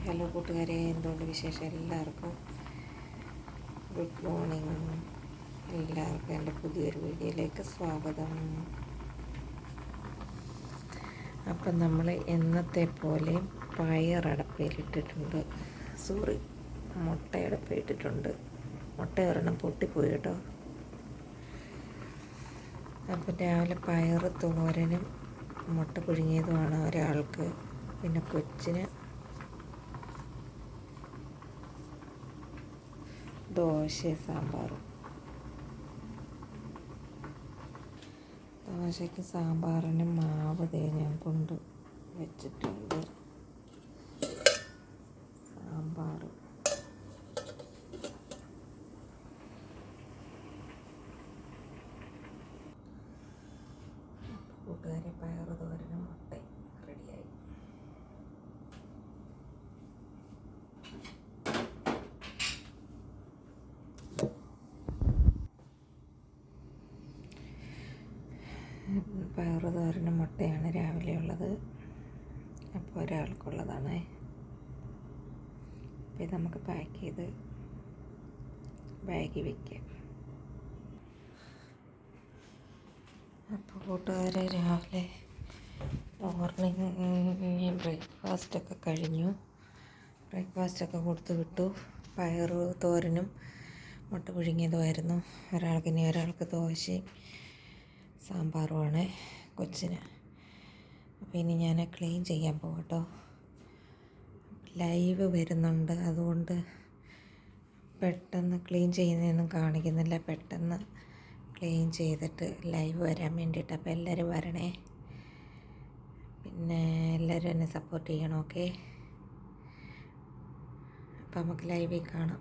Hello കൂട്ടുകാരെ, എന്തുകൊണ്ട് വിശേഷം? എല്ലാവർക്കും ഗുഡ് മോർണിംഗ്. എല്ലാവർക്കും എൻ്റെ പുതിയൊരു വീഡിയോയിലേക്ക് സ്വാഗതം. അപ്പം നമ്മൾ എന്നത്തെ പോലെ പയറടപ്പയിലിട്ടിട്ടുണ്ട്. മുട്ടയടപ്പയിട്ടിട്ടുണ്ട്. മുട്ട ഒരെണ്ണം പൊട്ടിപ്പോയി കേട്ടോ. അപ്പം രാവിലെ പയർ തോരനും മുട്ട പുഴുങ്ങിയതുമാണ് ഒരാൾക്ക്. പിന്നെ കൊച്ചിന് ദോശയും സാമ്പാറും. ദോശയ്ക്ക് സാമ്പാറിന് മാവ് ഞാൻ കൊണ്ട് വെച്ചിട്ടുണ്ട്. സാമ്പാർ കൂട്ടുകാരെ, പയറ് തോരനും മുട്ട റെഡിയായി. പയറ് തോരനും മുട്ടയാണ് രാവിലെ ഉള്ളത്. അപ്പോൾ ഒരാൾക്കുള്ളതാണ്. അപ്പോൾ ഇത് നമുക്ക് പാക്ക് ചെയ്ത് ബാഗിൽ വയ്ക്കാം. അപ്പോൾ കൂട്ടുകാരെ, രാവിലെ മോർണിംഗ് ബ്രേക്ക്ഫാസ്റ്റൊക്കെ കഴിഞ്ഞു. ബ്രേക്ക്ഫാസ്റ്റൊക്കെ കൊടുത്തു വിട്ടു. പയറ് തോരനും മുട്ട പുഴുങ്ങിയതുമായിരുന്നു ഒരാൾക്ക്. ഇനി ഒരാൾക്ക് ദോശയും സാമ്പാറുമാണ് കൊച്ചിന്. അപ്പോൾ ഇനി ഞാൻ ക്ലീൻ ചെയ്യാൻ പോകും കേട്ടോ. ലൈവ് വരുന്നുണ്ട്, അതുകൊണ്ട് പെട്ടെന്ന് ക്ലീൻ ചെയ്യുന്നതൊന്നും കാണിക്കുന്നില്ല. പെട്ടെന്ന് ക്ലീൻ ചെയ്തിട്ട് ലൈവ് വരാൻ വേണ്ടിയിട്ട്. അപ്പോൾ എല്ലാവരും വരണേ. പിന്നെ എല്ലാവരും എന്നെ സപ്പോർട്ട് ചെയ്യണം. ഓക്കെ, അപ്പോൾ നമുക്ക് ലൈവിൽ കാണാം.